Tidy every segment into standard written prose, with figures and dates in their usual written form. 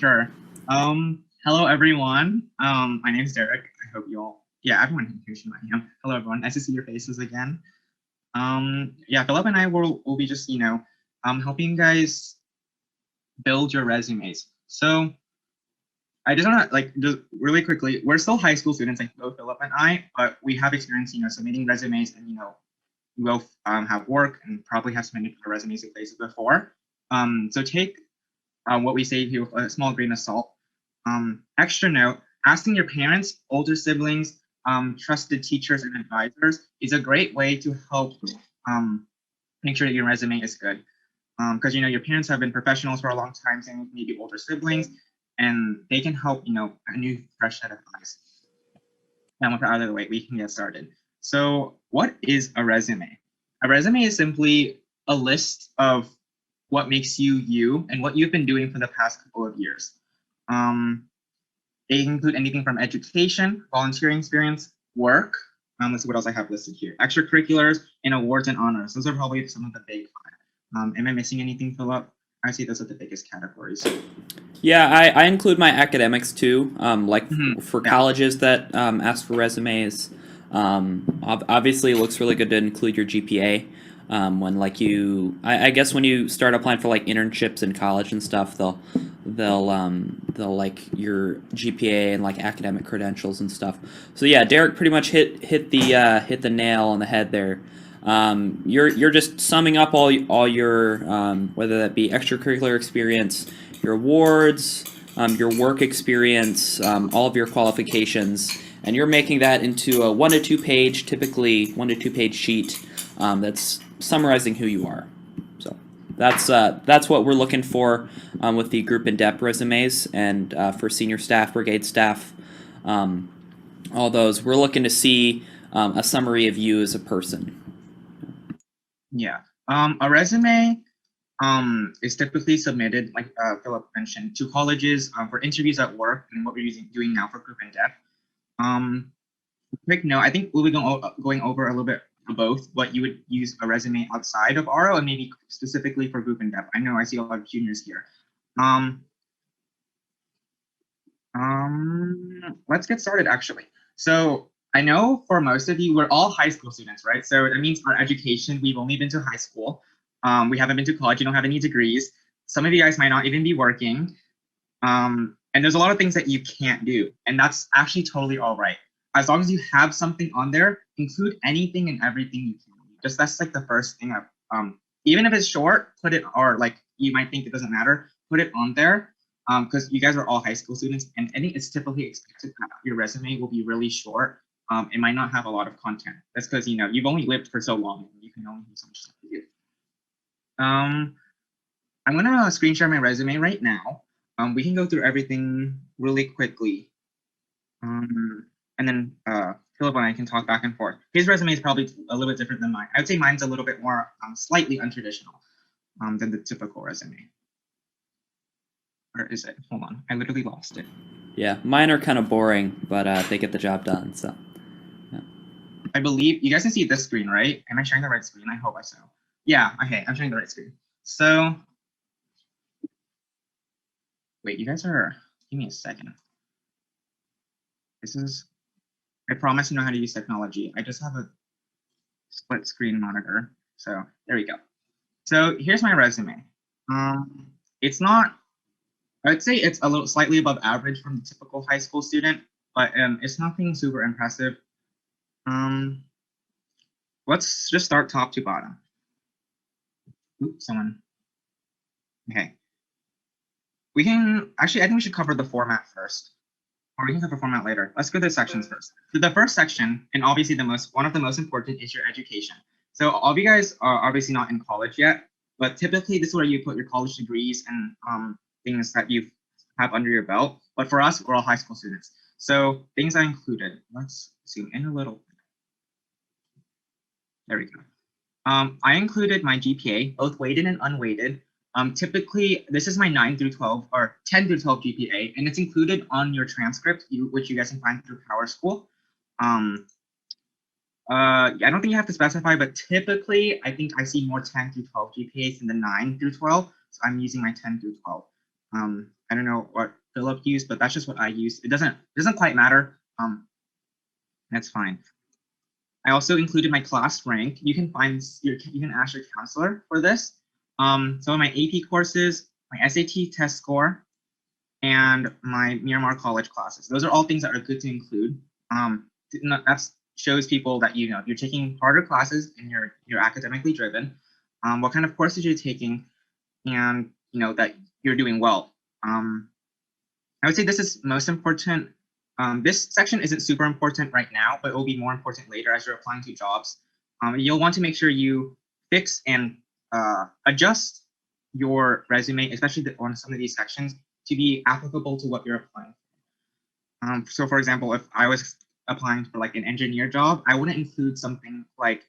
Sure. Hello everyone. My name is Derek. I hope you all, everyone can hear who I am. Hello everyone. Nice to see your faces again. Philip and I will be just, helping you guys build your resumes. So I just want to just really quickly, we're still high school students, like both Philip and I, but we have experience, submitting resumes, and we both have work and probably have submitted our resumes in places before. So take what we say here with a small grain of salt. Extra note, asking your parents, older siblings, trusted teachers and advisors is a great way to help make sure that your resume is good. Because your parents have been professionals for a long time, same with maybe older siblings, and they can help, a new fresh set of eyes. And with that out of the way, we can get started. So what is a resume? A resume is simply a list of what makes you you and what you've been doing for the past couple of years. They include anything from education, volunteering experience, work. Let's see what else I have listed here. Extracurriculars and awards and honors. Those are probably some of the big five. Am I missing anything, Philip? I see those are the biggest categories. Yeah, I include my academics too. For colleges that ask for resumes. Obviously, it looks really good to include your GPA. When I guess when you start applying for internships in college and stuff, they'll like your GPA and academic credentials and stuff. So yeah, Derek pretty much hit the nail on the head there. You're just summing up all your whether that be extracurricular experience, your awards, your work experience, all of your qualifications, and you're making that into a 1 to 2 page, typically 1 to 2 page sheet that's summarizing who you are. So that's what we're looking for with the group in depth resumes, and for senior staff, brigade staff, all those we're looking to see a summary of you as a person. Yeah, a resume is typically submitted, like Philip mentioned, to colleges for interviews at work, and what we're doing now for group in depth. Quick note, I think we'll be going over a little bit of both what you would use a resume outside of RO and maybe specifically for group in depth. I know I see a lot of juniors here. Let's get started actually. So I know for most of you, we're all high school students, right? So that means our education, we've only been to high school. We haven't been to college, you don't have any degrees. Some of you guys might not even be working. And there's a lot of things that you can't do. And that's actually totally all right. As long as you have something on there, include anything and everything you can. Just that's like the first thing. Even if it's short, put it, or you might think it doesn't matter, put it on there. Because you guys are all high school students, and I think it's typically expected that your resume will be really short. It might not have a lot of content. That's because you've only lived for so long, and you can only do so much stuff to do. I'm gonna screen share my resume right now. We can go through everything really quickly. And then Philip and I can talk back and forth. His resume is probably a little bit different than mine. I would say mine's a little bit more slightly untraditional than the typical resume. Or is it? Hold on, I literally lost it. Yeah, mine are kind of boring, but they get the job done. So yeah. I believe you guys can see this screen, right? Am I sharing the right screen? I hope so. Yeah, okay, I'm sharing the right screen. So wait, you guys are, give me a second. This is, I promise to know how to use technology. I just have a split screen monitor. So there we go. So here's my resume. It's not, I'd say it's a little slightly above average from the typical high school student, but it's nothing super impressive. Let's just start top to bottom. Oops, someone. Okay. We can, actually, I think we should cover the format first. Or we can cover format later. Let's go to the sections first. So the first section, and obviously one of the most important, is your education. So all of you guys are obviously not in college yet, but typically this is where you put your college degrees and things that you have under your belt. But for us, we're all high school students. So things I included. Let's zoom in a little. There we go. I included my GPA, both weighted and unweighted. Typically, this is my 9 through 12 or 10 through 12 GPA, and it's included on your transcript, which you guys can find through PowerSchool. I don't think you have to specify, but typically, I think I see more 10 through 12 GPAs than the 9 through 12, so I'm using my 10 through 12. I don't know what Philip used, but that's just what I used. It doesn't quite matter. That's fine. I also included my class rank. You can ask your counselor for this. So my AP courses, my SAT test score, and my Miramar College classes. Those are all things that are good to include. That shows people that if you're taking harder classes and you're academically driven, what kind of courses you're taking, and that you're doing well. I would say this is most important. This section isn't super important right now, but it will be more important later as you're applying to jobs. You'll want to make sure you fix and adjust your resume, especially on some of these sections, to be applicable to what you're applying for. So for example, if I was applying for like an engineer job, I wouldn't include something like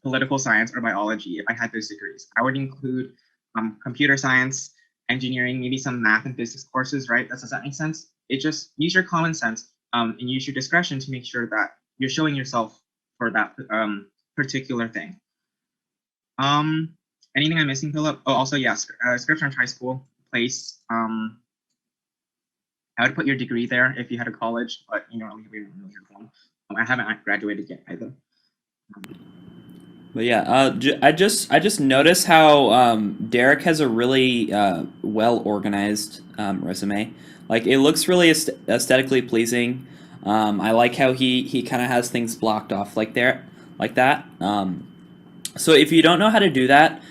political science or biology if I had those degrees. I would include computer science, engineering, maybe some math and physics courses, right? Does that make sense? It just use your common sense and use your discretion to make sure that you're showing yourself for that particular thing. Anything I'm missing, Philip? Oh, also, yes, Scripps High School place. I would put your degree there if you had a college, but you don't really have one. I haven't graduated yet either. But yeah, I just noticed how Derek has a really well organized resume. Like it looks really aesthetically pleasing. I like how he kind of has things blocked off like that. So if you don't know how to do that,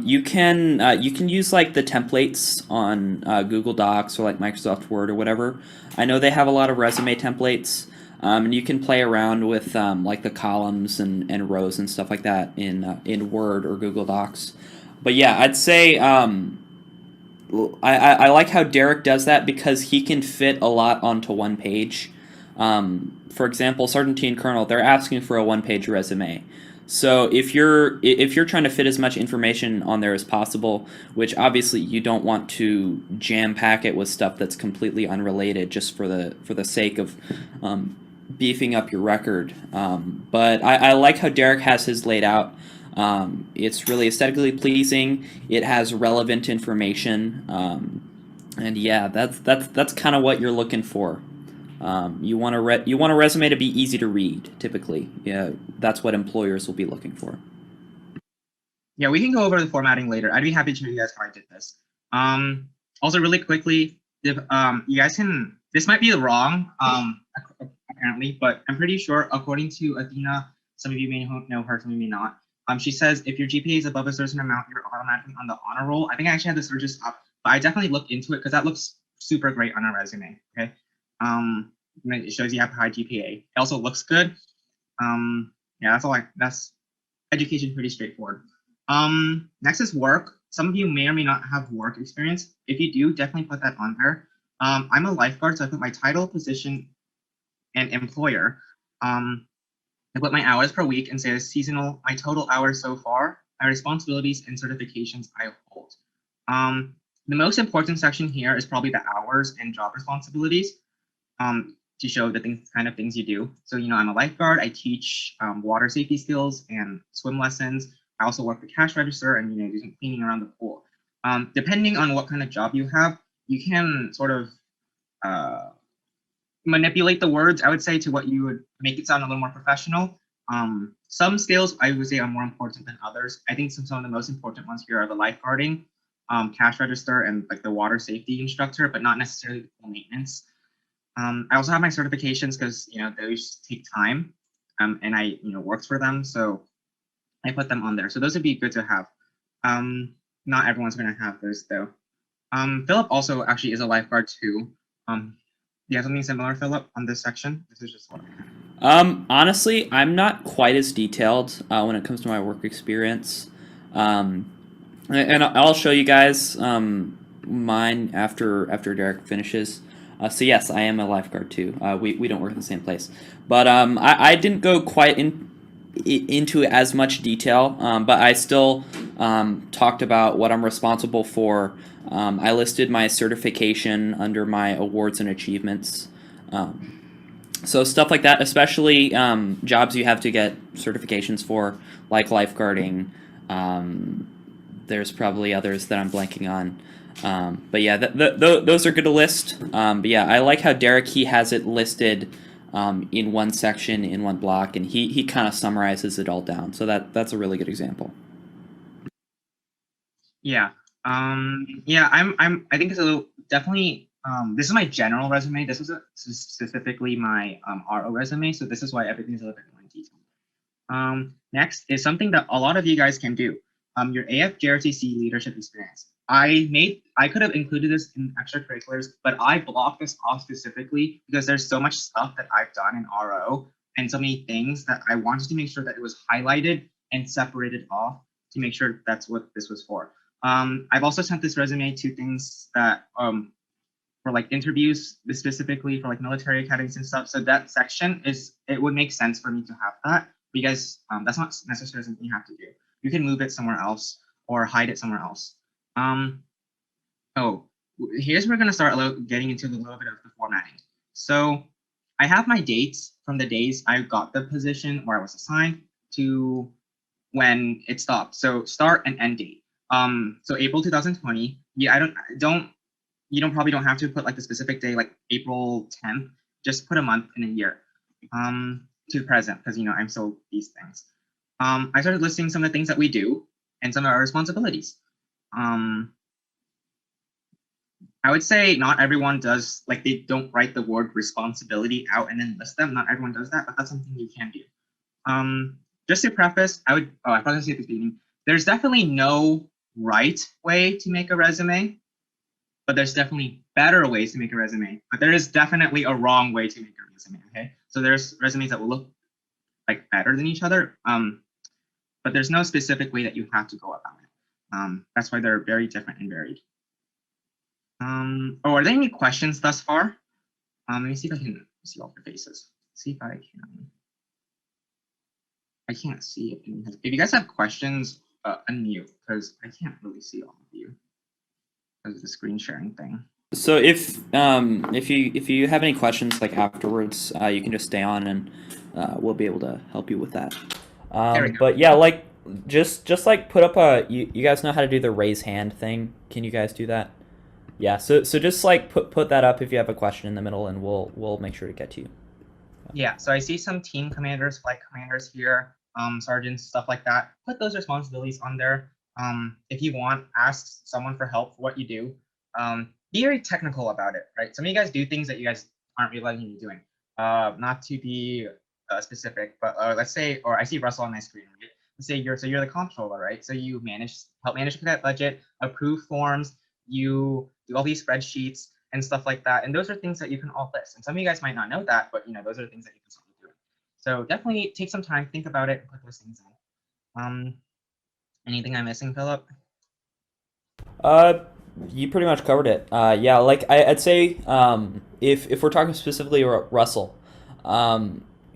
you can use like the templates on Google Docs or like Microsoft Word or whatever. I know they have a lot of resume templates. And you can play around with like the columns and rows and stuff like that in Word or Google Docs. But yeah, I'd say I like how Derek does that because he can fit a lot onto one page. For example, Sergeant Colonel, they're asking for a one-page resume. So if you're trying to fit as much information on there as possible, which obviously you don't want to jam pack it with stuff that's completely unrelated just for the sake of beefing up your record. But I like how Derek has his laid out. It's really aesthetically pleasing. It has relevant information, and yeah, that's kind of what you're looking for. You want a resume to be easy to read. Typically, yeah, that's what employers will be looking for. Yeah, we can go over the formatting later. I'd be happy to show you guys how I did this. Also, really quickly, if you guys can, this might be wrong, apparently, but I'm pretty sure, according to Athena, some of you may know her, some of you may not. She says if your GPA is above a certain amount, you're automatically on the honor roll. I think I actually had to search this up, but I definitely looked into it because that looks super great on a resume. Okay, it shows you have a high GPA. It also looks good. Yeah, that's education, pretty straightforward. Next is work. Some of you may or may not have work experience. If you do, definitely put that on there. I'm a lifeguard, so I put my title, position, and employer. I put my hours per week and say seasonal, my total hours so far, my responsibilities and certifications I hold. The most important section here is probably the hours and job responsibilities to show the kind of things you do. So, I'm a lifeguard. I teach water safety skills and swim lessons. I also work the cash register and do some cleaning around the pool. Depending on what kind of job you have, you can sort of manipulate the words, I would say, to what you would make it sound a little more professional. Some skills I would say are more important than others. I think some of the most important ones here are the lifeguarding, cash register, and like the water safety instructor, but not necessarily the pool maintenance. I also have my certifications because those take time, and I worked for them, so I put them on there. So those would be good to have. Not everyone's going to have those though. Philip also actually is a lifeguard too. Do you have something similar, Philip, on this section? This is just what. Honestly, I'm not quite as detailed when it comes to my work experience, and I'll show you guys mine after Derek finishes. So yes, I am a lifeguard too. We don't work in the same place, but I didn't go quite into as much detail, but I still talked about what I'm responsible for. I listed my certification under my awards and achievements. So stuff like that, especially jobs you have to get certifications for, like lifeguarding. There's probably others that I'm blanking on. But yeah, those are good to list. But yeah, I like how Derek, he has it listed in one section, in one block, and he kind of summarizes it all down. So that's a really good example. Yeah. Yeah, I think it's a little, definitely, this is my general resume. This was specifically my RO resume. So this is why everything's a little bit more in detail. Next is something that a lot of you guys can do. Your AFJRTC leadership experience. I could have included this in extracurriculars, but I blocked this off specifically because there's so much stuff that I've done in RO and so many things that I wanted to make sure that it was highlighted and separated off to make sure that's what this was for. I've also sent this resume to things that for like interviews, specifically for like military academies and stuff. So that section it would make sense for me to have that because that's not necessarily something you have to do. You can move it somewhere else or hide it somewhere else. Oh, here's where we're gonna start getting into a little bit of the formatting. So I have my dates from the days I got the position or I was assigned to when it stopped. So start and end date. So April 2020. Yeah, you probably don't have to put like the specific day, like April 10th. Just put a month and a year to present, because I'm still these things. I started listing some of the things that we do and some of our responsibilities. I would say not everyone does, like they don't write the word responsibility out and then list them. Not everyone does that, but that's something you can do. Just to preface, I probably say at the beginning, there's definitely no right way to make a resume, but there's definitely better ways to make a resume. But there is definitely a wrong way to make a resume, okay? So there's resumes that will look like better than each other, but there's no specific way that you have to go about it. That's why they're very different and varied. Are there any questions thus far? Let me see if I can see all your faces. See if I can. I can't see if you guys have questions, unmute, because I can't really see all of you because of the screen sharing thing. So if you have any questions like afterwards, you can just stay on and we'll be able to help you with that. But yeah, like just like put up you guys know how to do the raise hand thing. Can you guys do that? Yeah. So just like put that up if you have a question in the middle, and we'll make sure to get to you. Yeah. So I see some team commanders, flight commanders here, sergeants, stuff like that. Put those responsibilities on there. If you want, ask someone for help for what you do. Be very technical about it, right? Some of you guys do things that you guys aren't realizing you're doing. Not to be specific, but let's say, or I see Russell on my screen, right? Let's say you're the comptroller, right? So you help manage that budget, approve forms, you do all these spreadsheets and stuff like that. And those are things that you can all list. And some of you guys might not know that, but those are things that you can start doing. So definitely take some time, think about it, and put those things in. Anything I'm missing, Philip? You pretty much covered it. Yeah, like I'd say, if we're talking specifically about Russell,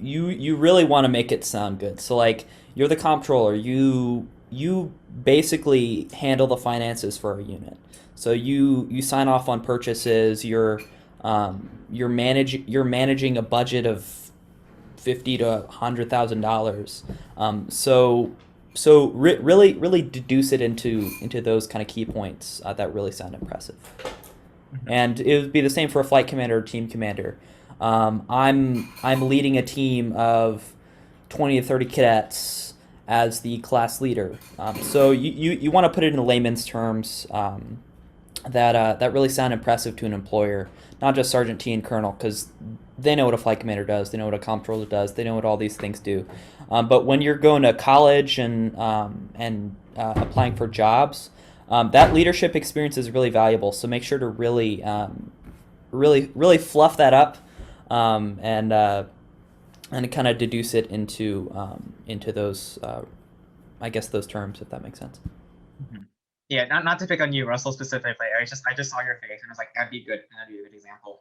you really want to make it sound good. So like you're the comptroller, you basically handle the finances for a unit. So you sign off on purchases. You're managing a budget of $50,000 to $100,000. So really deduce it into those kind of key points that really sound impressive. And it would be the same for a flight commander or team commander. I'm leading a team of 20 to 30 cadets as the class leader. So you want to put it in layman's terms that really sound impressive to an employer, not just Sergeant T and Colonel, because they know what a flight commander does, they know what a comptroller does, they know what all these things do. But when you're going to college and applying for jobs, that leadership experience is really valuable. So make sure to really fluff that up and kind of deduce it into those I guess those terms, if that makes sense. Mm-hmm. Yeah, not to pick on you, Russell, specifically. I just saw your face and I was like, that'd be good. That'd be a good example.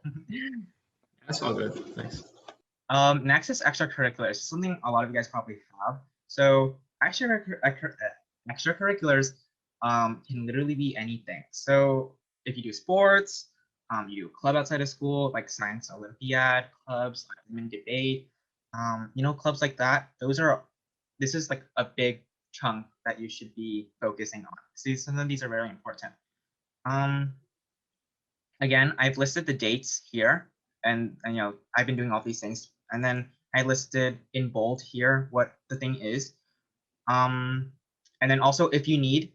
That's all good. Thanks. Next is extracurriculars, something a lot of you guys probably have. So extracurriculars can literally be anything. So if you do sports, you do a club outside of school, like science Olympiad clubs, like women debate, clubs like that. This is like a big chunk that you should be focusing on. See, some of these are very important. Again, I've listed the dates here, and you know, I've been doing all these things, and then I listed in bold here what the thing is. And then also, if you need,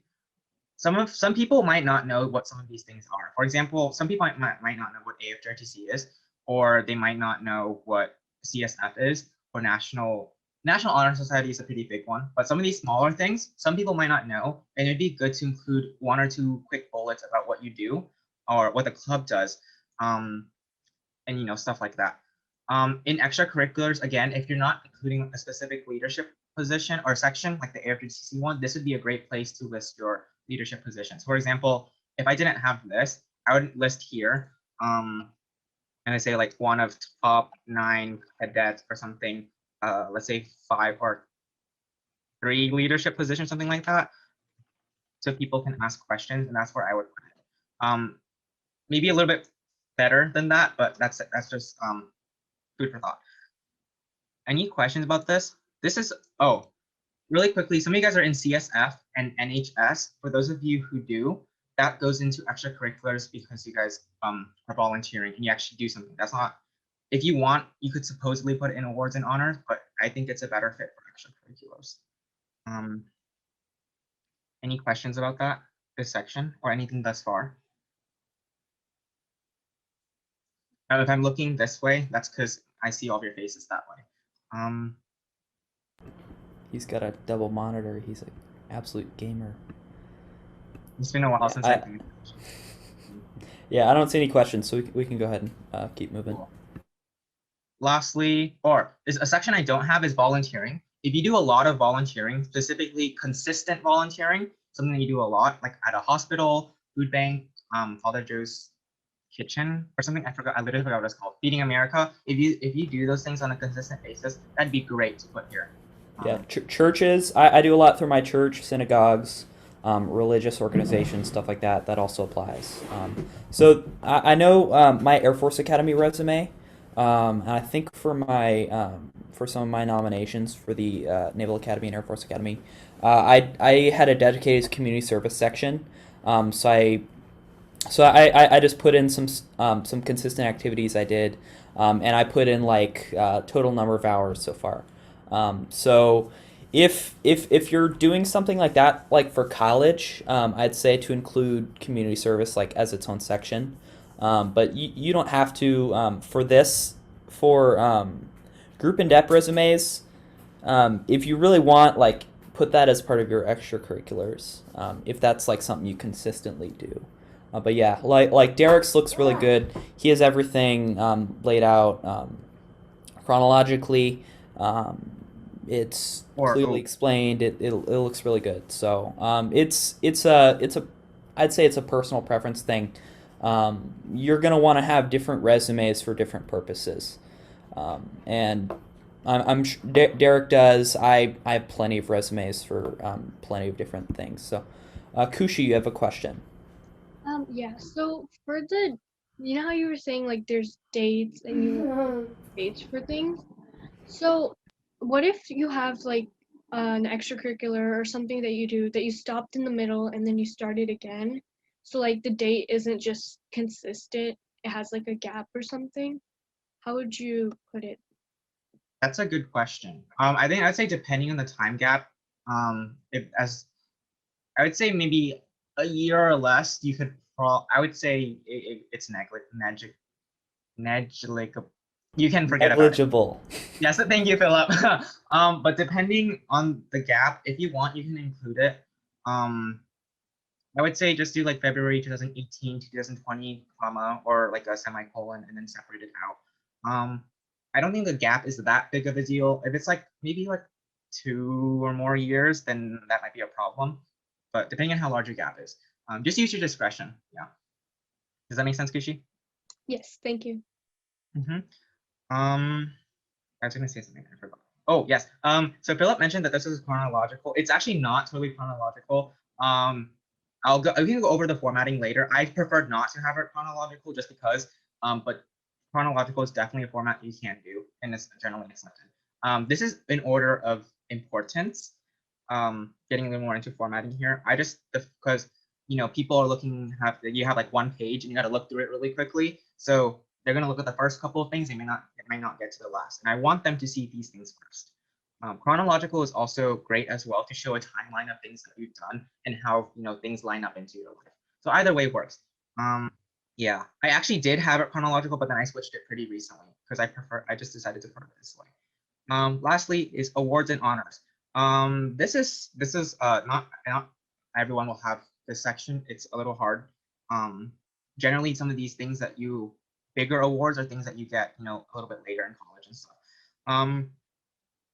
some people might not know what some of these things are. For example, some people might not know what AFJRTC is, or they might not know what CSF is, or National Honor Society is a pretty big one. But some of these smaller things, some people might not know, and it'd be good to include 1 or 2 quick bullets about what you do or what the club does, and you know, stuff like that. In extracurriculars, again, if you're not including a specific leadership position or section like the AFJCC one, this would be a great place to list your leadership positions. For example, if I didn't have this, I would list here, and I say like one of top 9 cadets or something, let's say 5 or 3 leadership positions, something like that, so people can ask questions, and that's where I would put it. Maybe a little bit better than that, but that's just food for thought. Any questions about this? This is, oh, really quickly, some of you guys are in CSF and NHS. For those of you who do, that goes into extracurriculars because you guys are volunteering and you actually do something. That's not, if you want, you could supposedly put it in awards and honors, but I think it's a better fit for extracurriculars. Any questions about that, this section, or anything thus far? Now, if I'm looking this way, that's because I see all of your faces that way. He's got a double monitor. He's an absolute gamer. It's been a while since I've been. Yeah, I don't see any questions, so we can go ahead and keep moving. Cool. Lastly, or is a section I don't have is volunteering. If you do a lot of volunteering, specifically consistent volunteering, something that you do a lot, like at a hospital, food bank, Father Joe's kitchen or something, I literally forgot what it's called, Feeding America. If you do those things on a consistent basis, that'd be great to put here. Yeah, churches, I do a lot through my church, synagogues, religious organizations, stuff like that. That also applies. So I know my Air Force Academy resume, and I think for my for some of my nominations for the Naval Academy and Air Force Academy, I had a dedicated community service section. So I just put in some consistent activities I did, and I put in like total number of hours so far. So if you're doing something like that, like for college, I'd say to include community service like as its own section. But you don't have to for this, for group and dep resumes. If you really want, like, put that as part of your extracurriculars, if that's like something you consistently do. But yeah, like Derek's looks really good. He has everything laid out chronologically. It's clearly explained. It looks really good. So I'd say it's a personal preference thing. You're gonna want to have different resumes for different purposes, and I'm sure Derek does. I have plenty of resumes for plenty of different things. So, Kushi, you have a question. Yeah, so for the, you know how you were saying like there's dates and you dates for things? So what if you have like an extracurricular or something that you do that you stopped in the middle and then you started again? So like the date isn't just consistent, it has like a gap or something? How would you put it? That's a good question. I think I'd say depending on the time gap, if as I would say maybe a year or less, you could I would say it's negligible. You can forget Negligible. about it. Yes, thank you, Philip. But depending on the gap, if you want, you can include it. I would say just do like February 2018 to 2020, comma, or like a semicolon and then separate it out. I don't think the gap is that big of a deal. If it's like maybe like 2 or more years, then that might be a problem. But depending on how large your gap is, just use your discretion. Yeah. Does that make sense, Kushi? Yes, thank you. I was going to say something I forgot. Oh, yes. So Philip mentioned that this is chronological. It's actually not totally chronological. We can go over the formatting later. I prefer not to have it chronological just because, but chronological is definitely a format you can do, and it's generally accepted. This is in order of importance. Getting a little more into formatting here. Because people are looking, you have like one page and you got to look through it really quickly. So they're going to look at the first couple of things. They might not get to the last. And I want them to see these things first. Chronological is also great as well to show a timeline of things that you've done and how, things line up into your life. So either way works. Yeah, I actually did have it chronological, but then I switched it pretty recently because I just decided to put it this way. Lastly is awards and honors. This is not everyone will have this section. It's a little hard. Generally, some of these things bigger awards are things that you get, a little bit later in college and stuff.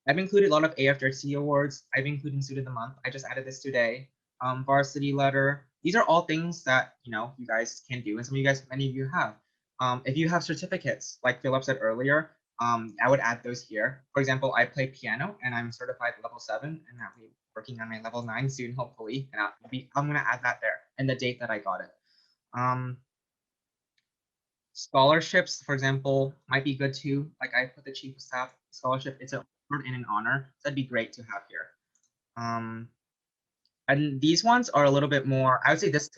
I've included a lot of AFJC awards. I've included Student of the Month. I just added this today. Varsity letter. These are all things that, you guys can do, and many of you have. If you have certificates, like Philip said earlier, I would add those here. For example, I play piano and I'm certified level 7, and I'll be working on my level 9 soon, hopefully. And I'm gonna add that there and the date that I got it. Scholarships, for example, might be good too. Like I put the Chief of Staff scholarship. It's an award and an honor. So that'd be great to have here. And these ones are a little bit more, I would say this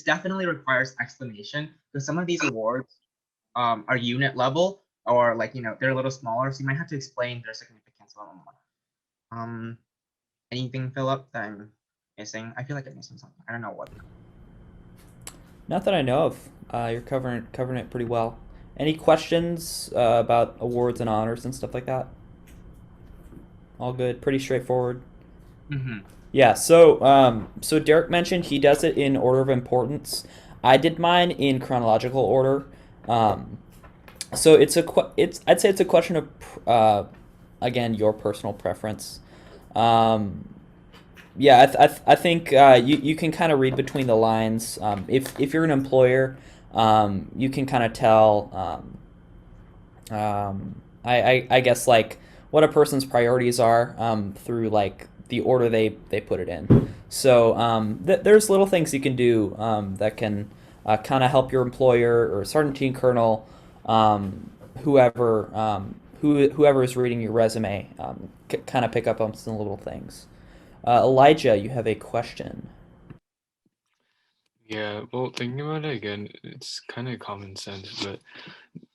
definitely requires explanation, because some of these awards are unit level, or like, they're a little smaller, so you might have to explain their significance a little more. Anything, Philip, that I'm missing? I feel like I'm missing something. I don't know what. Not that I know of. You're covering it pretty well. Any questions about awards and honors and stuff like that? All good. Pretty straightforward. Mm-hmm. Yeah. So Derek mentioned he does it in order of importance. I did mine in chronological order. So I'd say it's a question of again, your personal preference. Yeah, I think you can kind of read between the lines. If you're an employer, you can kind of tell. I guess like what a person's priorities are through like the order they put it in. So there's little things you can do that can kind of help your employer or sergeant team colonel, whoever is reading your resume, kind of pick up on some little things. Elijah, you have a question. Yeah, well, thinking about it again, it's kind of common sense, but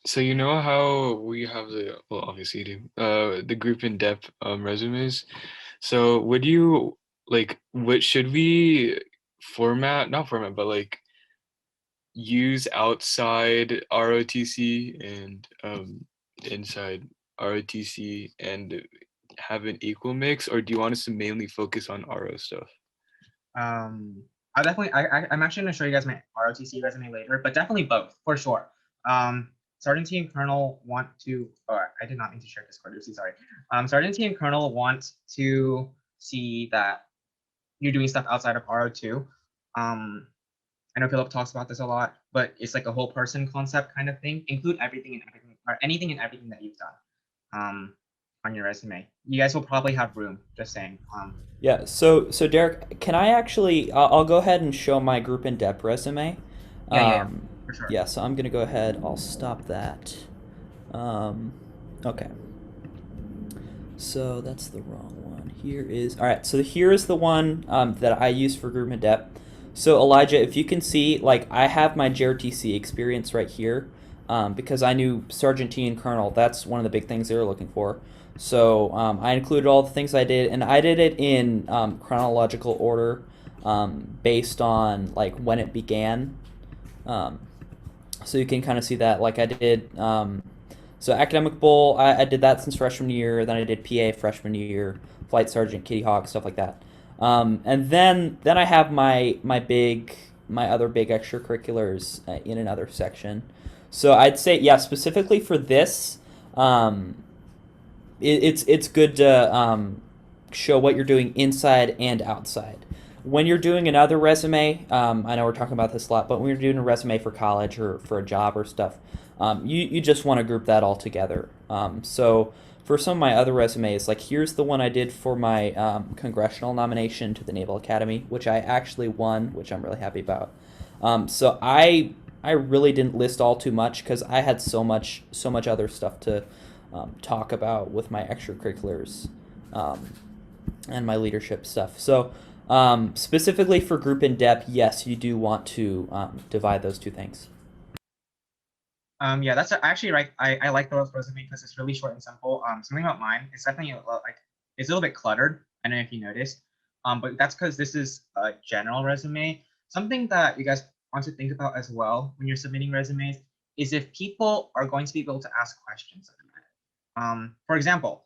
so you know how we have obviously you do, the group in depth resumes. So would you what should we not format, but like use outside ROTC and inside ROTC and have an equal mix, or do you want us to mainly focus on RO stuff? I'm actually going to show you guys my ROTC resume later, but definitely both for sure. Sergeant T and Colonel want to, I did not mean to share Discord, sorry. Sergeant T and Colonel want to see that you're doing stuff outside of RO2. I know Philip talks about this a lot, but it's like a whole person concept kind of thing. Include anything and everything that you've done on your resume. You guys will probably have room, just saying. Yeah, so Derek, can I actually, I'll go ahead and show my group in depth resume. Yeah, for sure. Yeah, so I'm going to go ahead, I'll stop that. Okay. So that's the wrong one. All right, so here is the one that I use for group in depth. So Elijah, if you can see, like I have my JRTC experience right here because I knew Sergeant T and Colonel, that's one of the big things they were looking for. So I included all the things I did, and I did it in chronological order based on like when it began. So you can kind of see that, like I did, so Academic Bowl, I did that since freshman year, then I did PA freshman year, Flight Sergeant, Kitty Hawk, stuff like that. And then I have my other big extracurriculars in another section. So I'd say, yeah, specifically for this, it's good to show what you're doing inside and outside. When you're doing another resume, I know we're talking about this a lot, but when you're doing a resume for college or for a job or stuff, you just want to group that all together. So for some of my other resumes, like here's the one I did for my congressional nomination to the Naval Academy, which I actually won, which I'm really happy about. So I really didn't list all too much because I had so much other stuff to talk about with my extracurriculars and my leadership stuff. So Specifically for group in depth, yes, you do want to divide those two things. Yeah, that's actually right. I like Philip's resume because it's really short and simple. Something about mine, it's definitely like it's a little bit cluttered. I don't know if you noticed. But that's because this is a general resume. Something that you guys want to think about as well when you're submitting resumes is if people are going to be able to ask questions about it. For example,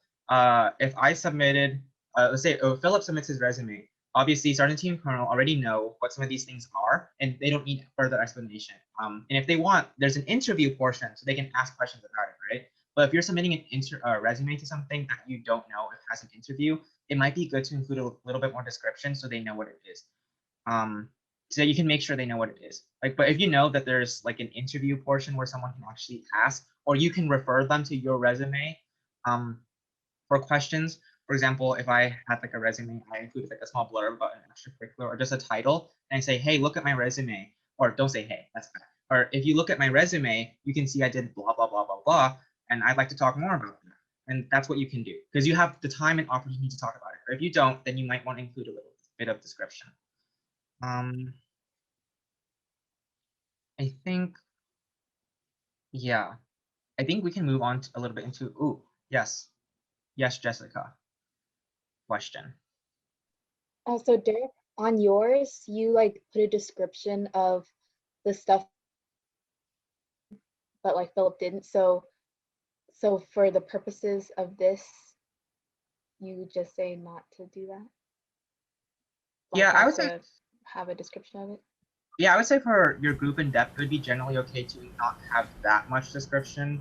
if I submitted, let's say Philip submits his resume, obviously Sergeant Team Colonel already know what some of these things are, and they don't need further explanation. And if they want, there's an interview portion, so they can ask questions about it, right? But if you're submitting an resume to something that you don't know if has an interview, it might be good to include a little bit more description so they know what it is. So you can make sure they know what it is. Like, but if you know that there's like an interview portion where someone can actually ask, or you can refer them to your resume for questions. For example, if I had like a resume, I included like a small blurb about an extracurricular or just a title, and I say, hey, look at my resume, or don't say hey, that's bad. Or if you look at my resume, you can see I did blah, blah, blah, blah, blah, and I'd like to talk more about that. And that's what you can do, because you have the time and opportunity to talk about it. Or if you don't, then you might want to include a little bit of description. I think, yeah, I think we can move on a little bit into, yes, Jessica, question. So Derek, on yours, you like put a description of the stuff, but like Philip didn't. So for the purposes of this, you just say not to do that? Like Yeah, I not would say, to have a description of it? yeah, I would say for your group in depth, it would be generally okay to not have that much description.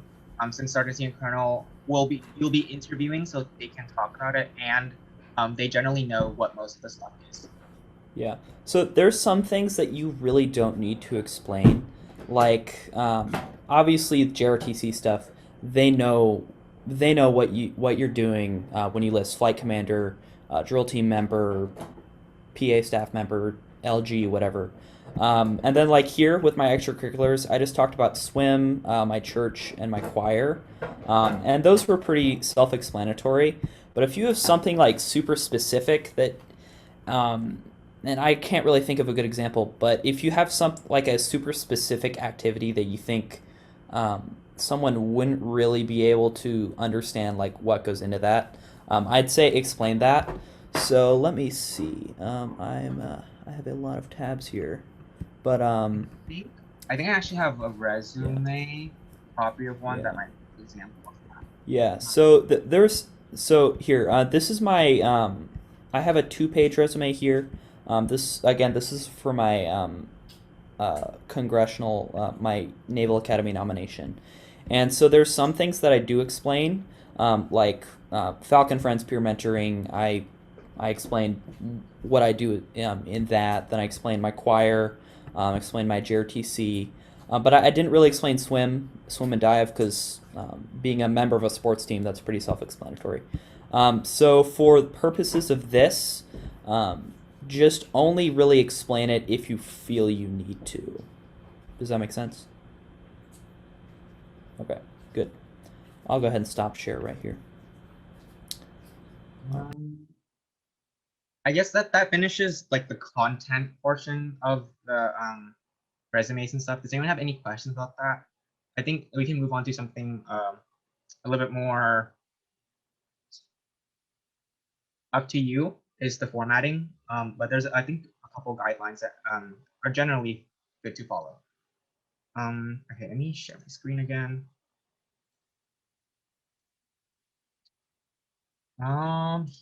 Since Sergeant and Colonel you'll be interviewing, so they can talk about it, and they generally know what most of the stuff is. Yeah. So there's some things that you really don't need to explain, like obviously JRTC stuff. They know what you're doing when you list flight commander, drill team member, PA staff member, LG, whatever. And then like here with my extracurriculars, I just talked about swim, my church, and my choir, and those were pretty self-explanatory. But if you have something like super specific that and I can't really think of a good example, but if you have some like a super specific activity that you think someone wouldn't really be able to understand like what goes into that, I'd say explain that. So let me see. I have a lot of tabs here, but I think I actually have a resume copy of one Yeah. that might be an example of that. yeah. So here. This is my I have a 2-page resume here. This is for my congressional my Naval Academy nomination, and so there's some things that I do explain, like Falcon Friends peer mentoring. I explain what I do in that. Then I explain my choir, explain my JRTC, but I didn't really explain swim and dive because being a member of a sports team, that's pretty self-explanatory. So for purposes of this, just only really explain it if you feel you need to. Does that make sense? Okay, good. I'll go ahead and stop share right here. I guess that finishes like the content portion of the resumes and stuff. Does anyone have any questions about that? I think we can move on to something a little bit more up to you, is the formatting. But there's I think a couple guidelines that are generally good to follow. Okay, let me share my screen again.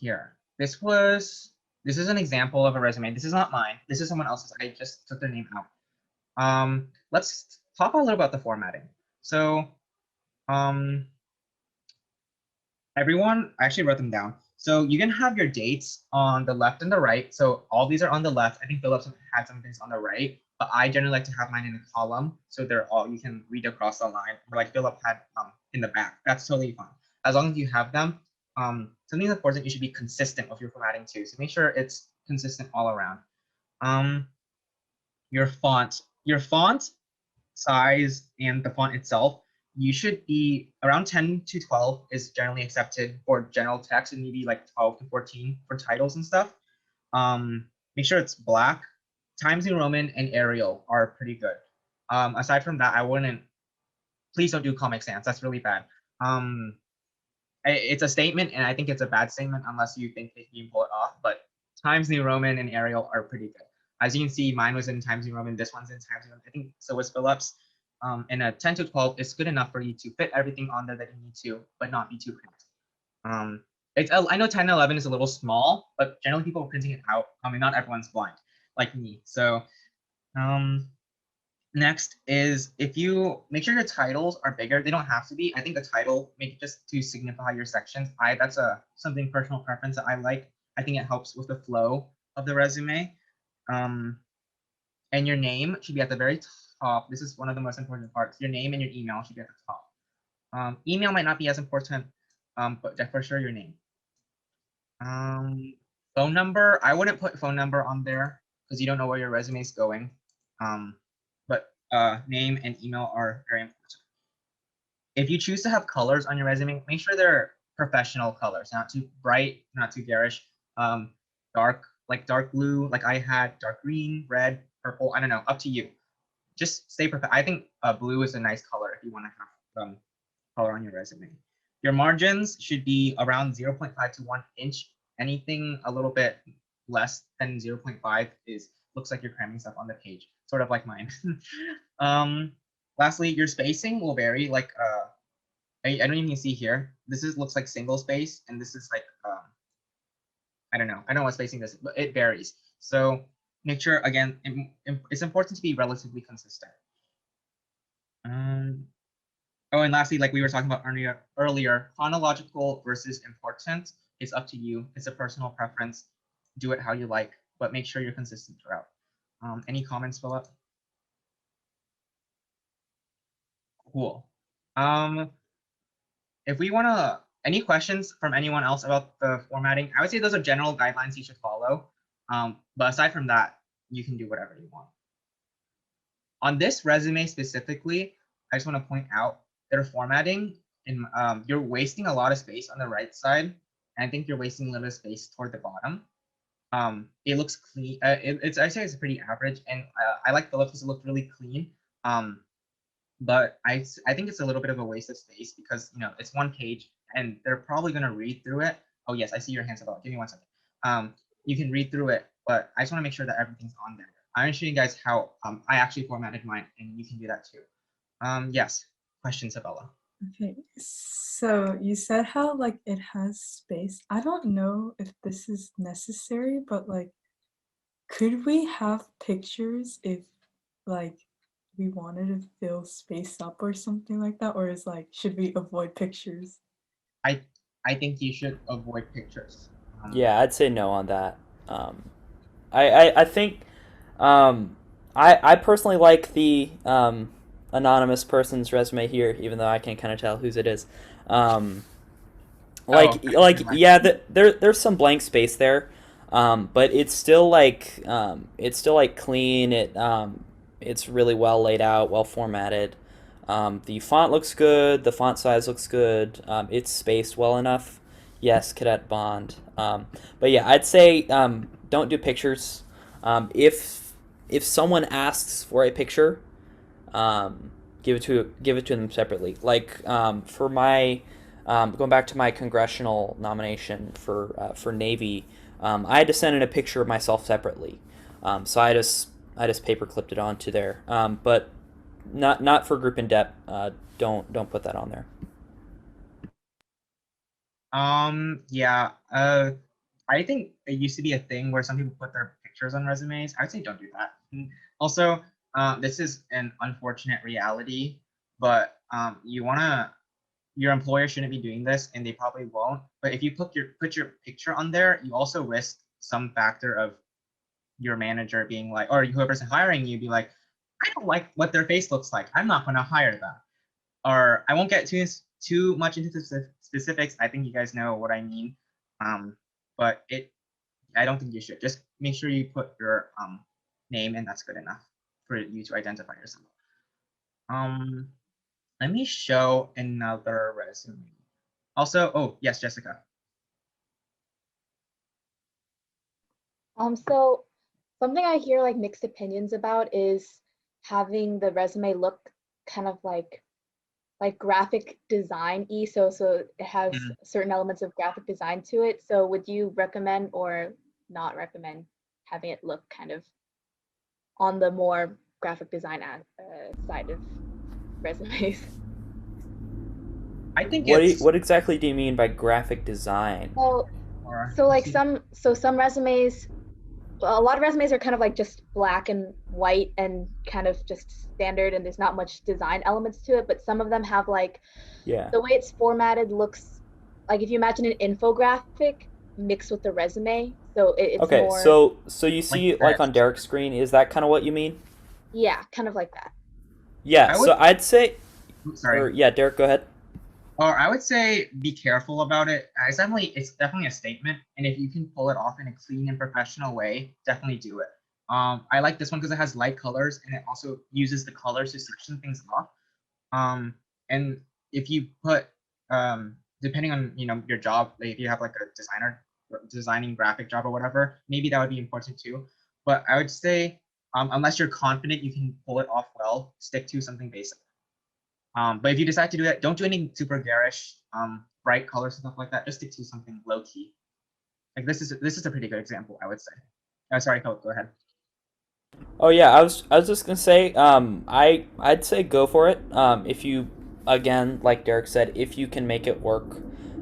Here. This is an example of a resume. This is not mine. This is someone else's. I just took their name out. Let's talk a little about the formatting. So, everyone, I actually wrote them down. So you can have your dates on the left and the right. So all these are on the left. I think Philip had some things on the right, but I generally like to have mine in a column. So they're all, you can read across the line, or like Philip had in the back. That's totally fine. As long as you have them. Something that's important, you should be consistent with your formatting too. So make sure it's consistent all around. Your font size and the font itself, you should be around 10 to 12 is generally accepted for general text, and maybe like 12 to 14 for titles and stuff. make sure it's black. Times New Roman and Arial are pretty good. Aside from that, I wouldn't. Please don't do Comic Sans. That's really bad. It's a statement, and I think it's a bad statement unless you think that you can pull it off. But Times New Roman and Arial are pretty good. As you can see, mine was in Times New Roman. This one's in Times New Roman. I think so was Philip's. And a 10 to 12 is good enough for you to fit everything on there that you need to, but not be too cramped. I know 10 and 11 is a little small, but generally people are printing it out. I mean, not everyone's blind like me. So next is if you make sure your titles are bigger. They don't have to be. I think the title, make it just to signify your sections. That's something personal preference that I like. I think it helps with the flow of the resume. And your name should be at the very top. This is one of the most important parts. Your name and your email should be at the top. Email might not be as important, but for sure your name. Phone number, I wouldn't put phone number on there because you don't know where your resume is going. But name and email are very important. If you choose to have colors on your resume, make sure they're professional colors, not too bright, not too garish. Dark, like dark blue, like I had, dark green, red, purple, I don't know, up to you. Just stay perfect. I think blue is a nice color if you want to have color on your resume. Your margins should be around 0.5 to 1 inch. Anything a little bit less than 0.5 looks like you're cramming stuff on the page, sort of like mine. Lastly, your spacing will vary. Like I don't even see here. This looks like single space, and this is like I don't know what spacing this is, but it varies. So make sure, again, it's important to be relatively consistent. Oh, and lastly, like we were talking about earlier, chronological versus important. It's up to you. It's a personal preference. Do it how you like, but make sure you're consistent throughout. Any comments, Philip? Cool. If we want to, any questions from anyone else about the formatting? I would say those are general guidelines you should follow. But aside from that, you can do whatever you want. On this resume specifically, I just want to point out their formatting, and you're wasting a lot of space on the right side. And I think you're wasting a little space toward the bottom. It looks clean. I say it's pretty average, and I like Philip because it looked really clean. But I think it's a little bit of a waste of space because it's one page, and they're probably gonna read through it. Oh yes, I see your hands up. Give me 1 second. You can read through it, but I just want to make sure that everything's on there. I'm gonna show you guys how I actually formatted mine, and you can do that too. Yes, questions, Isabella? Okay, so you said how like it has space. I don't know if this is necessary, but like, could we have pictures if like we wanted to fill space up or something like that, or is like, should we avoid pictures? I think you should avoid pictures. Yeah, I'd say no on that. I think I personally like the anonymous person's resume here, even though I can kind of tell whose it is. Yeah, there's some blank space there, but it's still like clean. It's really well laid out, well formatted. The font looks good. The font size looks good. It's spaced well enough. Yes, Cadet Bond. But yeah, I'd say don't do pictures. If someone asks for a picture, give it to them separately. Like for my going back to my congressional nomination for Navy, I had to send in a picture of myself separately. So I just paper clipped it onto there. But not for group in depth. Don't put that on there. Yeah. I think it used to be a thing where some people put their pictures on resumes. I would say don't do that. Also, this is an unfortunate reality, but your employer shouldn't be doing this, and they probably won't. But if you put your picture on there, you also risk some factor of your manager being like, or whoever's hiring you be like, I don't like what their face looks like. I'm not going to hire them. Or I won't get too much into the specifics. I think you guys know what I mean. But I don't think you should. Just make sure you put your name, and that's good enough for you to identify yourself. Let me show another resume. Also, oh yes, Jessica. So something I hear like mixed opinions about is having the resume look kind of like graphic design-y, so it has certain elements of graphic design to it. So would you recommend or not recommend having it look kind of on the more graphic design side of resumes? I think What exactly do you mean by graphic design? So like some resumes, a lot of resumes are kind of like just black and white and kind of just standard, and there's not much design elements to it, but some of them have like, the way it's formatted looks like, if you imagine an infographic mixed with the resume, so it's okay, more, so you see like on Derek's screen, is that kind of what you mean? yeah, kind of like that. Yeah, so I'd say, yeah, Derek, go ahead. Or I would say be careful about it. It's definitely a statement, and if you can pull it off in a clean and professional way, definitely do it. I like this one because it has light colors, and it also uses the colors to section things off. And if you put, depending on your job, like if you have like a designing graphic job or whatever, maybe that would be important too. But I would say, unless you're confident you can pull it off well, stick to something basic. But if you decide to do that, don't do anything super garish, bright colors and stuff like that. Just stick to something low key. Like this is a pretty good example, I would say. Sorry, Philip, go ahead. Oh yeah, I was just gonna say, I'd say go for it. If you, again, like Derek said, if you can make it work,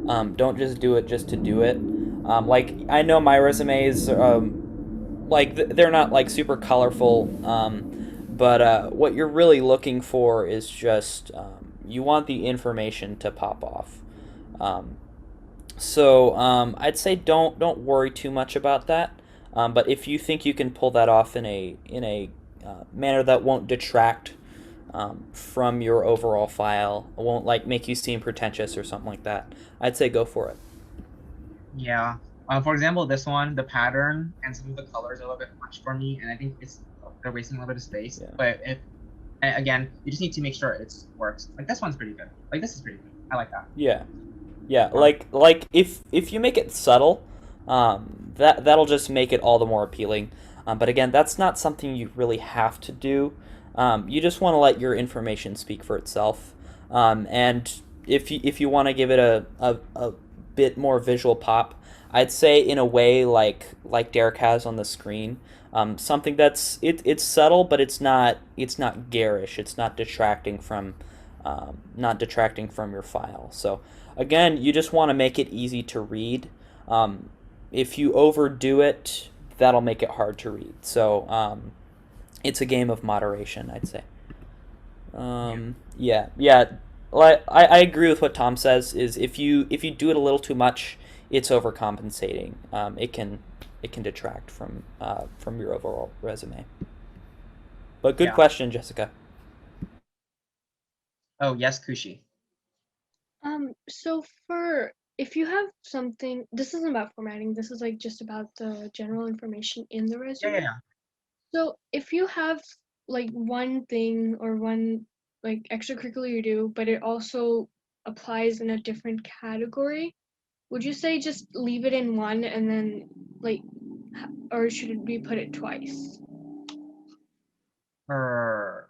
don't just do it just to do it. Like I know my resumes, like they're not like super colorful, but what you're really looking for is just you want the information to pop off. So I'd say don't worry too much about that. But if you think you can pull that off in a manner that won't detract from your overall file, it won't like make you seem pretentious or something like that, I'd say go for it. Yeah. For example, this one, the pattern and some of the colors are a little bit much for me, and I think they're wasting a little bit of space. Yeah. But again, you just need to make sure it works. Like this one's pretty good. Like this is pretty good. I like that. Yeah. Like if you make it subtle, that'll just make it all the more appealing. But again, that's not something you really have to do. You just want to let your information speak for itself. And if you want to give it a bit more visual pop, I'd say in a way like Derek has on the screen, something that's it's subtle, but it's not garish. It's not detracting from your file. So again, you just want to make it easy to read. If you overdo it, that'll make it hard to read. So it's a game of moderation, I'd say. Yeah. Well, I agree with what Tom says. Is if you do it a little too much, it's overcompensating. It can detract from your overall resume. But good question, Jessica. Oh yes, Kushi. So if you have something, this isn't about formatting, this is like just about the general information in the resume. Yeah. So if you have like one thing or one like extracurricular you do, but it also applies in a different category, would you say just leave it in one and then like, or should we put it twice? I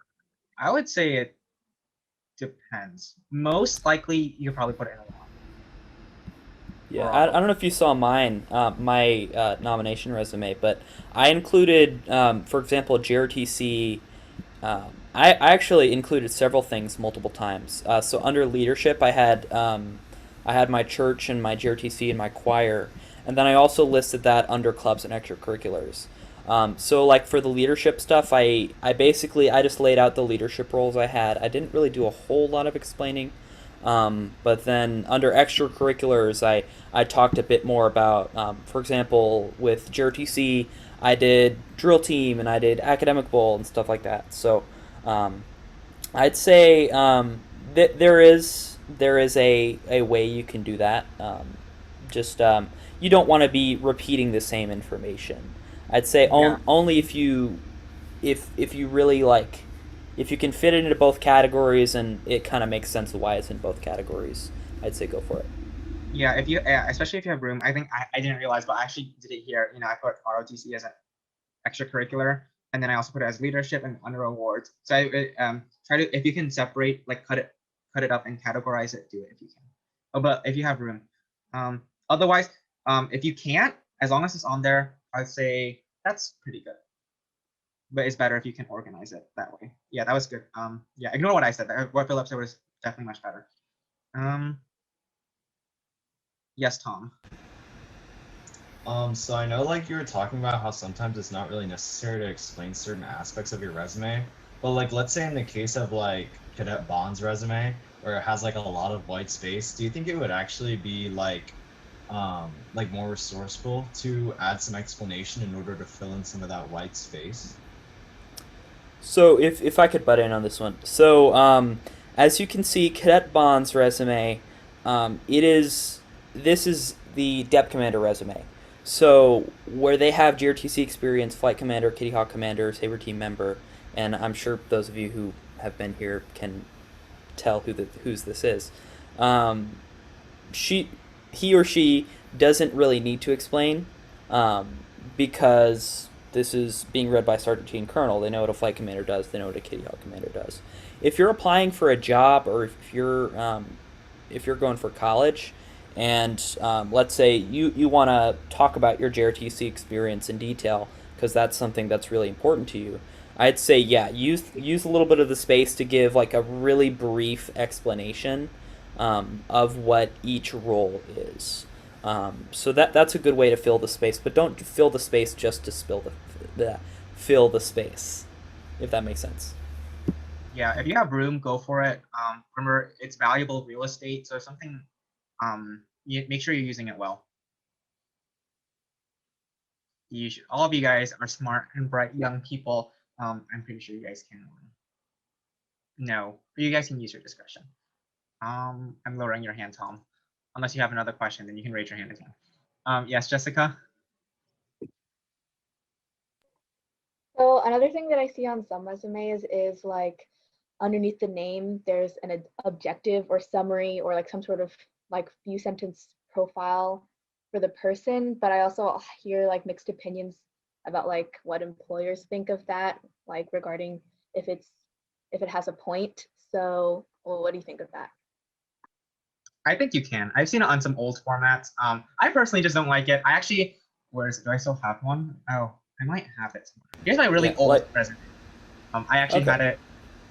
would say it depends. Most likely, you could probably put it in one. Yeah, I don't know if you saw mine, my nomination resume, but I included, for example, JRTC. I actually included several things multiple times. So under leadership, I had my church and my JRTC and my choir, and then I also listed that under clubs and extracurriculars. So like for the leadership stuff, I just laid out the leadership roles I had. I didn't really do a whole lot of explaining. But then under extracurriculars, I talked a bit more about, for example, with JRTC, I did drill team and I did academic bowl and stuff like that. So I'd say that there is a way you can do that. You don't want to be repeating the same information. I'd say only if you really like. If you can fit it into both categories and it kind of makes sense of why it's in both categories, I'd say go for it. Yeah, especially if you have room. I think I didn't realize, but I actually did it here. I put ROTC as extracurricular, and then I also put it as leadership and under awards. So I try to, if you can separate, like cut it up and categorize it, do it if you can. Oh, but if you have room. Otherwise, if you can't, as long as it's on there, I'd say that's pretty good. But it's better if you can organize it that way. Yeah, that was good. Yeah, ignore what I said. What Philip said was definitely much better. Yes, Tom. So I know like you were talking about how sometimes it's not really necessary to explain certain aspects of your resume, but like let's say in the case of like Cadet Bond's resume, where it has like a lot of white space, do you think it would actually be like more resourceful to add some explanation in order to fill in some of that white space? So if I could butt in on this one. So as you can see, Cadet Bond's resume, this is the Dep Commander resume. So where they have GRTC experience, Flight Commander, Kitty Hawk Commander, Saber Team member, and I'm sure those of you who have been here can tell whose this is. He or she doesn't really need to explain because this is being read by Sergeant T and Colonel. They know what a Flight Commander does. They know what a Kitty Hawk Commander does. If you're applying for a job or if you're going for college, and let's say you want to talk about your JRTC experience in detail because that's something that's really important to you, I'd say use a little bit of the space to give like a really brief explanation of what each role is. So that's a good way to fill the space, but don't fill the space just to fill the space, if that makes sense. Yeah, if you have room, go for it. Remember, it's valuable real estate, so something. You make sure you're using it well. All of you guys are smart and bright young people. I'm pretty sure you guys can. No, you guys can use your discretion. I'm lowering your hand, Tom. Unless you have another question, then you can raise your hand again. Yes, Jessica? So another thing that I see on some resumes is like underneath the name, there's an objective or summary or like some sort of like few sentence profile for the person, but I also hear like mixed opinions about like what employers think of that, like regarding if it has a point. So, well, what do you think of that? I think you can. I've seen it on some old formats. I personally just don't like it. I actually, where is it? Do I still have one? Oh, I might have it somewhere. Here's my really old resume. I actually had it.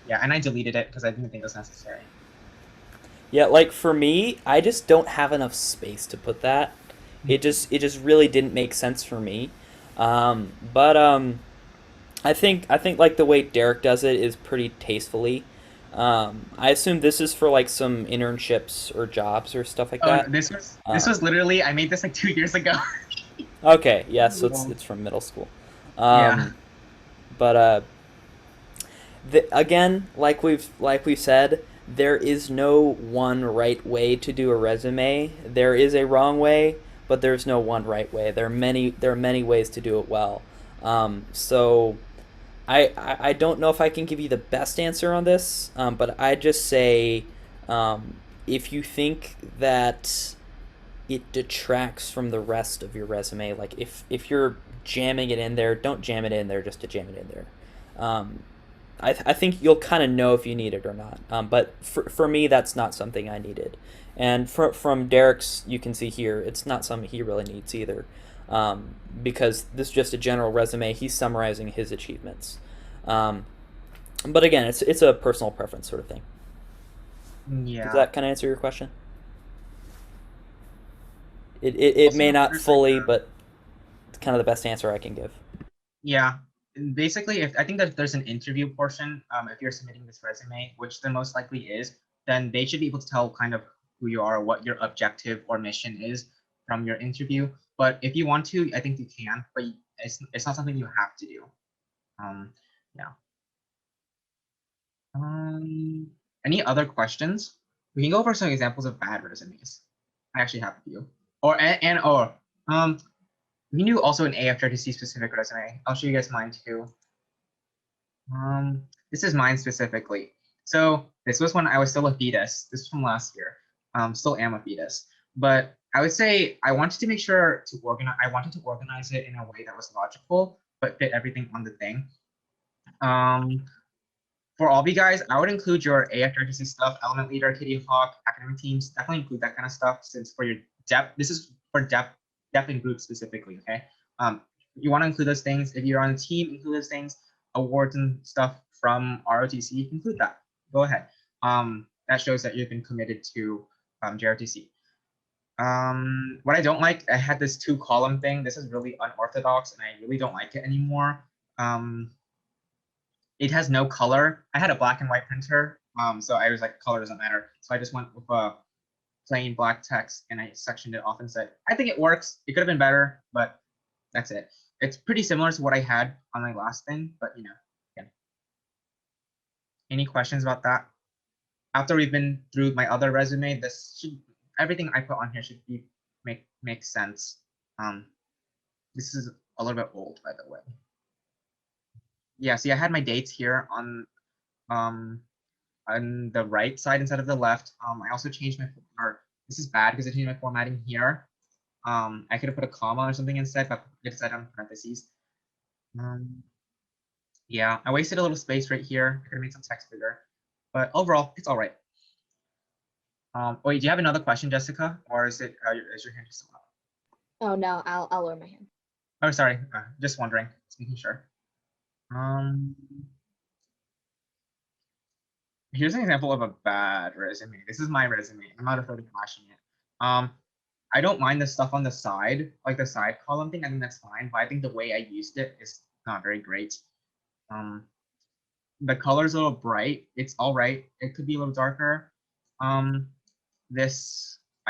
Yeah, and I deleted it because I didn't think it was necessary. Yeah, like for me, I just don't have enough space to put that. It just really didn't make sense for me. But I think like the way Derek does it is pretty tastefully. I assume this is for like some internships or jobs or stuff like that. This was literally, I made this like 2 years ago. Okay, yeah, so it's from middle school. Yeah. But again, like we've said, there is no one right way to do a resume. There is a wrong way, but there's no one right way. There are many ways to do it well. So I don't know if I can give you the best answer on this, but I just say if you think that it detracts from the rest of your resume, like if you're jamming it in there, don't jam it in there just to jam it in there. I think you'll kind of know if you need it or not. But for me, that's not something I needed. And from Derek's, you can see here, it's not something he really needs either. Because this is just a general resume. He's summarizing his achievements. But again, it's a personal preference sort of thing. Yeah. Does that kind of answer your question? It may not fully, but it's kind of the best answer I can give. Yeah. Basically, I think that there's an interview portion, if you're submitting this resume, which the most likely is, then they should be able to tell kind of who you are, what your objective or mission is from your interview. But if you want to, I think you can, but it's not something you have to do. Yeah. Any other questions? We can go over some examples of bad resumes. I actually have a few. We can do also an AFRTC specific resume. I'll show you guys mine too. This is mine specifically. So this was when I was still a fetus. This is from last year. Still am a fetus. But I would say I wanted to make sure to organize. I wanted to organize it in a way that was logical. but fit everything on the thing. For all of you guys, I would include your AFRTC stuff, element leader, Kitty Hawk, academic teams. Definitely include that kind of stuff, since for your depth, this is for depth in groups specifically. Okay. You want to include those things. If you're on a team, include those things. Awards and stuff from ROTC, include that. Go ahead. That shows that you've been committed to JRTC. What I don't like, I had this 2-column thing. This is really unorthodox, and I really don't like it anymore. It has no color. I had a black and white printer, so I was like, color doesn't matter. So I just went with a plain black text, and I sectioned it off and said, I think it works. It could have been better, but that's it. It's pretty similar to what I had on my last thing, but you know, yeah. Any questions about that? After we've been through my other resume, everything I put on here should make sense. This is a little bit old, by the way. Yeah, see, I had my dates here on the right side instead of the left. I also changed this is bad because I changed my formatting here. I could have put a comma or something instead, but I decided on parentheses. Yeah, I wasted a little space right here. I could have made some text bigger, but overall, it's all right. Wait, do you have another question, Jessica, or is your hand just still up? Oh no, I'll lower my hand. Oh, sorry, just wondering, just making sure. Here's an example of a bad resume. This is my resume. I'm not afraid of flashing it. I don't mind the stuff on the side, like the side column thing. I think that's fine, but I think the way I used it is not very great. The color's a little bright. It's all right. It could be a little darker. I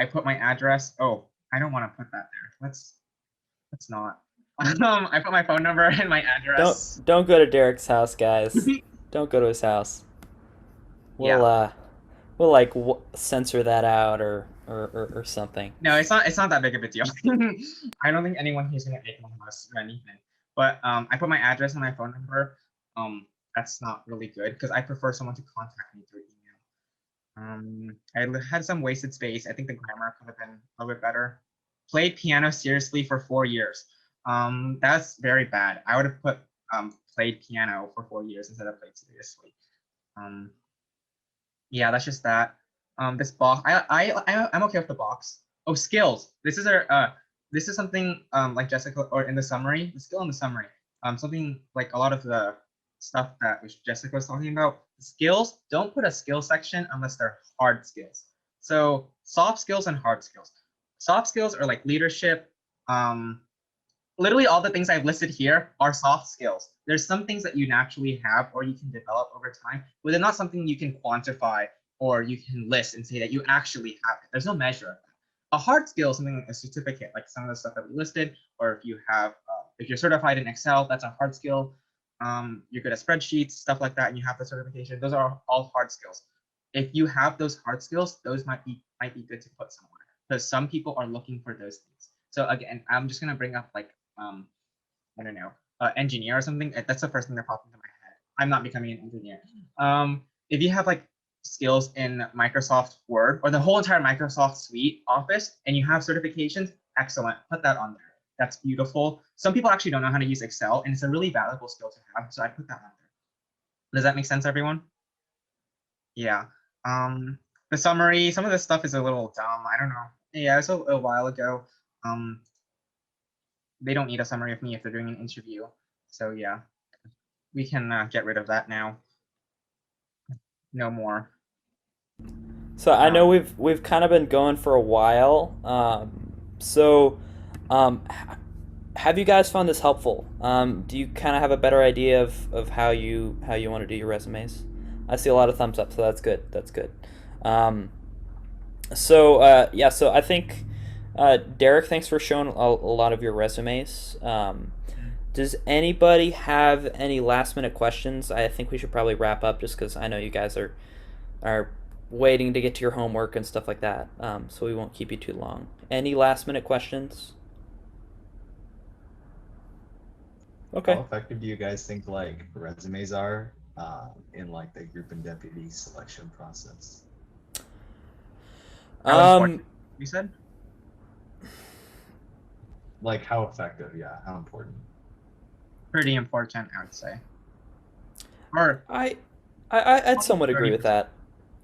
put my address. Oh, I don't want to put that there. Let's not. I put my phone number and my address. Don't go to Derek's house, guys. Don't go to his house. We'll like censor that out or something. No, it's not that big of a deal. I don't think anyone here's gonna make a fuss or anything. But I put my address and my phone number. That's not really good because I prefer someone to contact me through email. I had some wasted space. I think the grammar could have been a little bit better. Played piano seriously for 4 years. That's very bad. I would have put played piano for 4 years instead of played seriously. Yeah, that's just that. This box, I'm okay with the box. Oh, skills. This is something like Jessica, or in the summary, the skill in the summary. Something like a lot of the stuff that Jessica was talking about. Skills, don't put a skill section unless they're hard skills. So soft skills and hard skills. Soft skills are like leadership. Literally all the things I've listed here are soft skills. There's some things that you naturally have or you can develop over time, but they're not something you can quantify or you can list and say that you actually have it. There's no measure of that. A hard skill is something like a certificate, like some of the stuff that we listed, or if you have, if you're certified in Excel, that's a hard skill. You're good at spreadsheets, stuff like that, and you have the certification. Those are all hard skills. If you have those hard skills, those might be good to put somewhere because some people are looking for those things. So again, I'm just gonna bring up like I don't know, engineer or something. That's the first thing that popped into my head. I'm not becoming an engineer. If you have like skills in Microsoft Word or the whole entire Microsoft Suite Office and you have certifications, excellent. Put that on there. That's beautiful. Some people actually don't know how to use Excel, and it's a really valuable skill to have. So I put that on there. Does that make sense, everyone? Yeah. The summary, some of this stuff is a little dumb. I don't know. Yeah, it was a while ago. They don't need a summary of me if they're doing an interview. So yeah, we can get rid of that now. No more. So I know we've kind of been going for a while. Have you guys found this helpful? Do you kind of have a better idea of how you want to do your resumes? I see a lot of thumbs up, so that's good. That's good. So I think Derek, thanks for showing a lot of your resumes. Does anybody have any last minute questions? I think we should probably wrap up just because I know you guys are waiting to get to your homework and stuff like that. So we won't keep you too long. Any last minute questions? Okay. How effective do you guys think like resumes are in like the group and deputy selection process? You said? Like how effective? Yeah, how important? pretty important, I would say. Or I'd somewhat agree with that.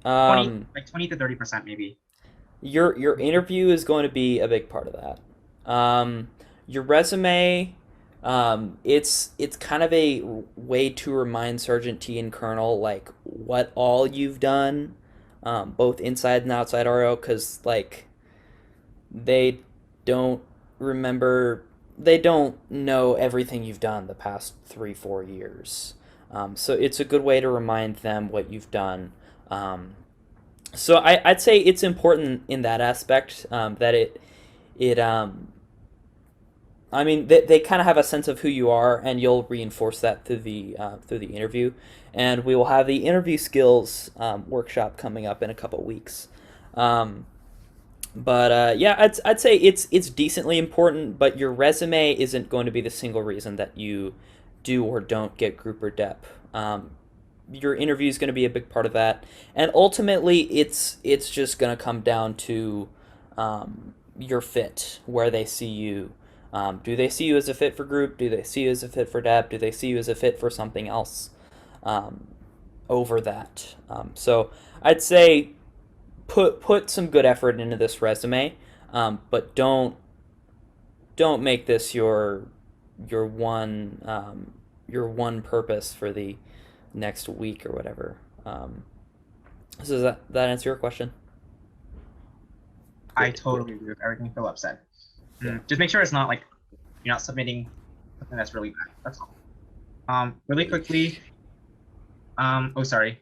20 to 30% maybe. Your interview is going to be a big part of that. Your resume, it's kind of a way to remind Sergeant T and Colonel like what all you've done, both inside and outside RO, because like they don't remember, they don't know everything you've done the past 3-4 years. So it's a good way to remind them what you've done. So I'd say it's important in that aspect, that I mean, they kind of have a sense of who you are, and you'll reinforce that through the interview. And we will have the interview skills workshop coming up in a couple weeks. But yeah, I'd say it's decently important, but your resume isn't going to be the single reason that you do or don't get group or dep. Your interview is going to be a big part of that, and ultimately it's just going to come down to your fit, where they see you. Do they see you as a fit for group? Do they see you as a fit for dep? Do they see you as a fit for something else over that? So I'd say put some good effort into this resume, but don't make this your one purpose for the next week or whatever. So does that answer your question? I totally agree with everything Philip said. Just make sure it's not like you're not submitting something that's really bad. That's all. Really quickly. Oh, sorry.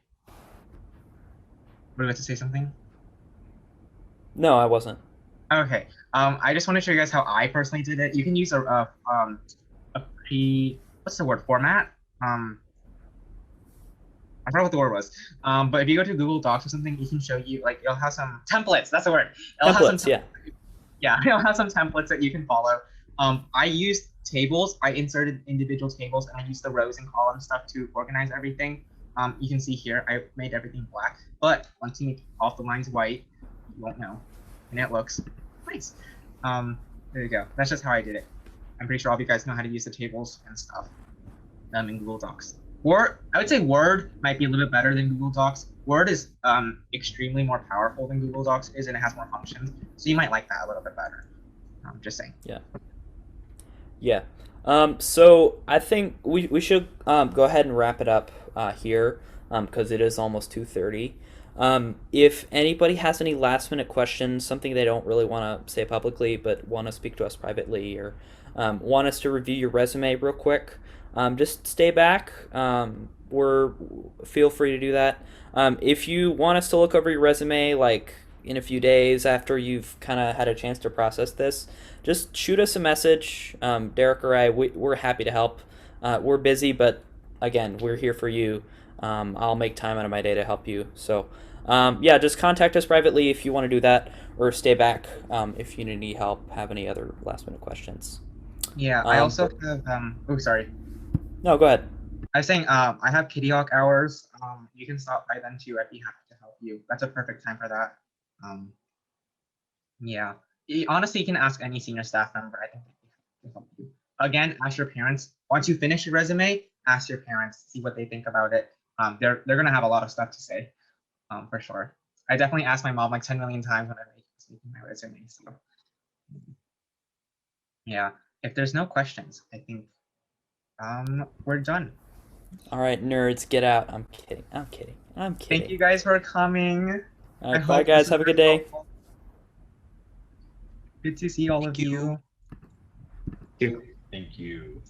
Were you about to say something? No, I wasn't. Okay. I just want to show you guys how I personally did it. You can use a what's the word, format? I forgot what the word was. But if you go to Google Docs or something, it can show you, like, it'll have some templates. That's the word. Templates, yeah. Yeah, it'll have some templates that you can follow. I used tables. I inserted individual tables, and I used the rows and column stuff to organize everything. You can see here, I made everything black. But once you make all the lines white, you won't know. And it looks nice. There you go. That's just how I did it. I'm pretty sure all of you guys know how to use the tables and stuff in Google Docs. Or I would say Word might be a little bit better than Google Docs. Word is extremely more powerful than Google Docs is, and it has more functions. So you might like that a little bit better. Just saying. Yeah. Yeah. So I think we should go ahead and wrap it up here, because it is almost 2:30. If anybody has any last minute questions, something they don't really want to say publicly but want to speak to us privately, or want us to review your resume real quick, just stay back. Feel free to do that. If you want us to look over your resume like in a few days after you've kind of had a chance to process this, just shoot us a message. Derek or I, we're happy to help. We're busy, but again, we're here for you. I'll make time out of my day to help you. So yeah, just contact us privately if you want to do that, or stay back if you need help, have any other last minute questions. Yeah, I also have, oh, sorry. No, go ahead. I was saying, I have Kitty Hawk hours. You can stop by then too. I'd be happy to help you. That's a perfect time for that. Yeah. Honestly, you can ask any senior staff member. I think they can help you. Again, ask your parents. Once you finish your resume, ask your parents, see what they think about it. They're gonna have a lot of stuff to say, for sure. I definitely asked my mom like 10 million times when I was making my resume. So yeah, if there's no questions, I think we're done. All right, nerds, get out. I'm kidding. Thank you guys for coming. All right, bye guys. Have a good day. Good to see all of you. Thank you.